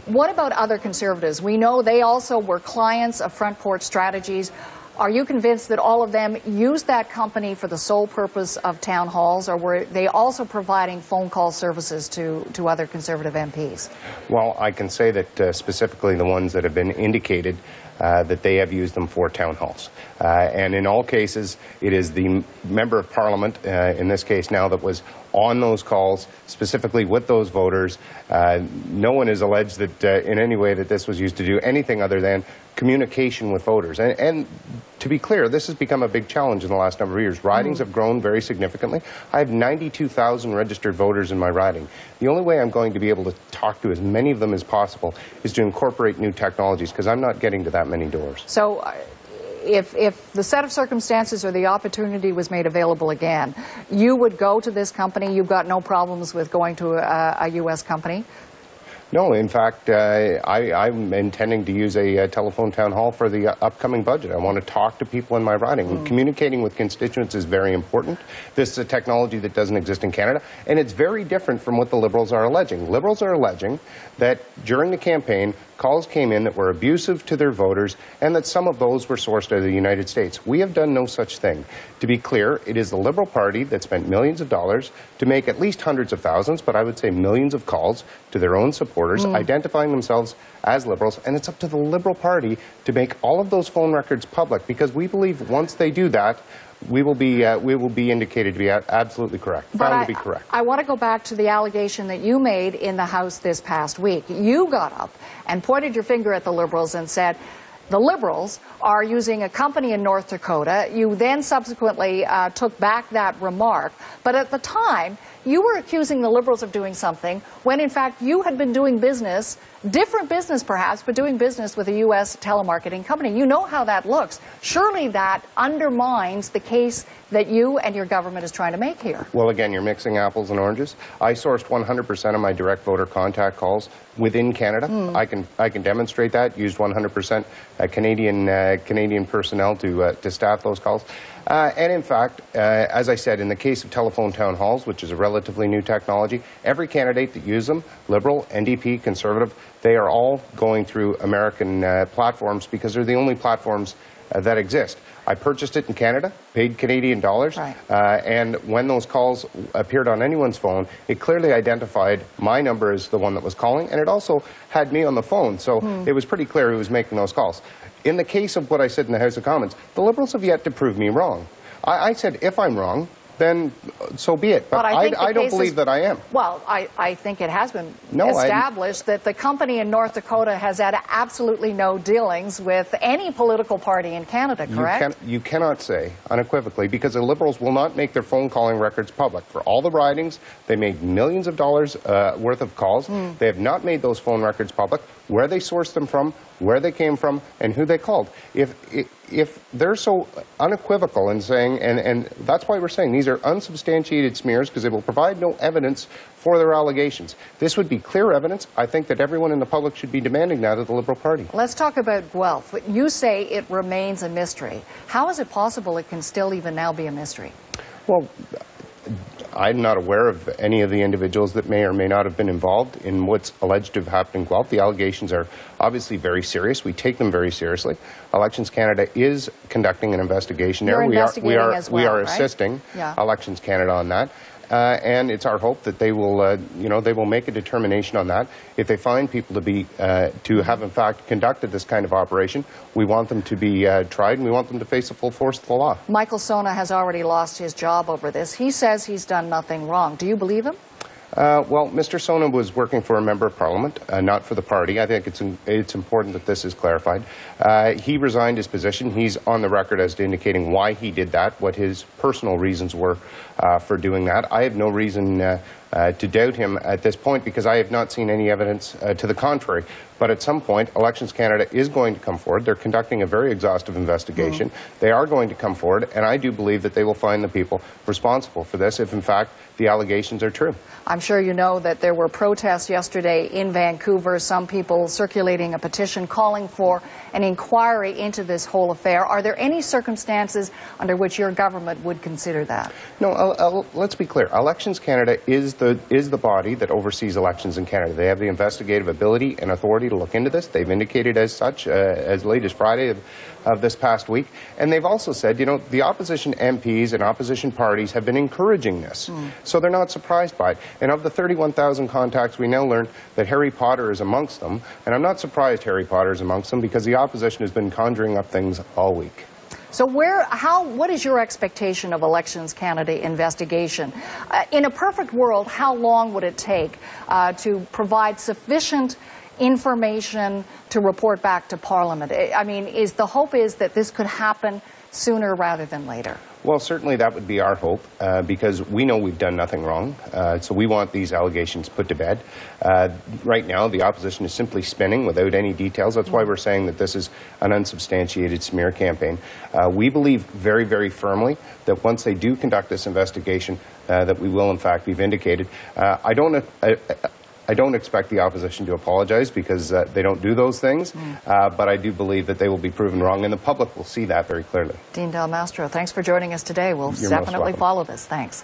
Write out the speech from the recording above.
What about other Conservatives? We know they also were clients of Front Porch Strategies. Are you convinced that all of them used that company for the sole purpose of town halls, or were they also providing phone call services to other Conservative MPs? Well, I can say that specifically the ones that have been indicated that they have used them for town halls. And in all cases, it is the Member of Parliament, in this case now, that was on those calls, specifically with those voters. No one has alleged that in any way that this was used to do anything other than communication with voters. And to be clear, this has become a big challenge in the last number of years. Ridings have grown very significantly. I have 92,000 registered voters in my riding. The only way I'm going to be able to talk to as many of them as possible is to incorporate new technologies, because I'm not getting to that many doors. So if the set of circumstances or the opportunity was made available again, you would go to this company? You've got no problems with going to a U.S. company? No, in fact, I'm intending to use a telephone town hall for the upcoming budget. I want to talk to people in my riding. Communicating with constituents is very important. This is a technology that doesn't exist in Canada, and it's very different from what the Liberals are alleging. Liberals are alleging that during the campaign, calls came in that were abusive to their voters, and that some of those were sourced out of the United States. We have done no such thing. To be clear, it is the Liberal Party that spent millions of dollars to make at least hundreds of thousands, but I would say millions of calls to their own supporters, identifying themselves as Liberals, and it's up to the Liberal Party to make all of those phone records public, because we believe once they do that, we will be indicated to be absolutely correct, found to be correct. I want to go back to the allegation that you made in the House this past week. You got up and pointed your finger at the Liberals and said, the Liberals are using a company in North Dakota. You then subsequently took back that remark. But at the time, you were accusing the Liberals of doing something when, in fact, you had been doing business, different business perhaps, but doing business with a U.S. telemarketing company. You know how that looks. Surely that undermines the case that you and your government is trying to make here. Well, again, you're mixing apples and oranges. I sourced 100% of my direct voter contact calls within Canada. I can demonstrate that. Used 100% Canadian personnel to staff those calls. And in fact, as I said, in the case of telephone town halls, which is a relatively new technology, every candidate that used them, Liberal, NDP, Conservative, they are all going through American platforms, because they're the only platforms that exist. I purchased it in Canada, paid Canadian dollars, and when those calls appeared on anyone's phone, it clearly identified my number as the one that was calling, and it also had me on the phone, so it was pretty clear who was making those calls. In the case of what I said in the House of Commons, the Liberals have yet to prove me wrong. I said if I'm wrong, then so be it. But I don't believe that I am. Well, I think it has been established that the company in North Dakota has had absolutely no dealings with any political party in Canada, correct? You cannot say unequivocally, because the Liberals will not make their phone calling records public. For all the ridings, they made millions of dollars worth of calls. They have not made those phone records public, where they sourced them from, where they came from, and who they called. If they're so unequivocal in saying, and that's why we're saying these are unsubstantiated smears, because they will provide no evidence for their allegations. This would be clear evidence. I think that everyone in the public should be demanding that of the Liberal Party. Let's talk about Guelph. You say it remains a mystery. How is it possible it can still even now be a mystery? Well, I'm not aware of any of the individuals that may or may not have been involved in what's alleged to have happened in Guelph. The allegations are obviously very serious. We take them very seriously. Elections Canada is conducting an investigation there. We are assisting Elections Canada on that. And it's our hope that they will, they will make a determination on that. If they find people to have in fact conducted this kind of operation, we want them to be tried, and we want them to face the full force of the law. Michael Sona has already lost his job over this. He says he's done nothing wrong. Do you believe him? Well, Mr. Sona was working for a Member of Parliament, not for the party. I think it's important that this is clarified. He resigned his position. He's on the record as to indicating why he did that, what his personal reasons were for doing that. I have no reason to doubt him at this point, because I have not seen any evidence to the contrary. But at some point, Elections Canada is going to come forward. They're conducting a very exhaustive investigation. They are going to come forward, and I do believe that they will find the people responsible for this if, in fact, the allegations are true. I'm sure you know that there were protests yesterday in Vancouver, some people circulating a petition calling for an inquiry into this whole affair. Are there any circumstances under which your government would consider that? No, let's be clear. Elections Canada is the is the body that oversees elections in Canada. They have the investigative ability and authority to look into this. They've indicated as such as late as Friday of this past week. And they've also said, you know, the opposition MPs and opposition parties have been encouraging this. So they're not surprised by it. And of the 31,000 contacts, we now learn that Harry Potter is amongst them. And I'm not surprised Harry Potter is amongst them because the opposition has been conjuring up things all week. So what is your expectation of Elections Canada investigation? In a perfect world, how long would it take to provide sufficient information to report back to Parliament? I mean, the hope is that this could happen sooner rather than later? Well, certainly that would be our hope, because we know we've done nothing wrong. So we want these allegations put to bed. Right now, the opposition is simply spinning without any details. That's why we're saying that this is an unsubstantiated smear campaign. We believe very, very firmly that once they do conduct this investigation, that we will, in fact, be vindicated. I don't expect the opposition to apologize because they don't do those things, but I do believe that they will be proven wrong, and the public will see that very clearly. Dean Del Mastro, thanks for joining us today. We'll definitely follow this. Thanks.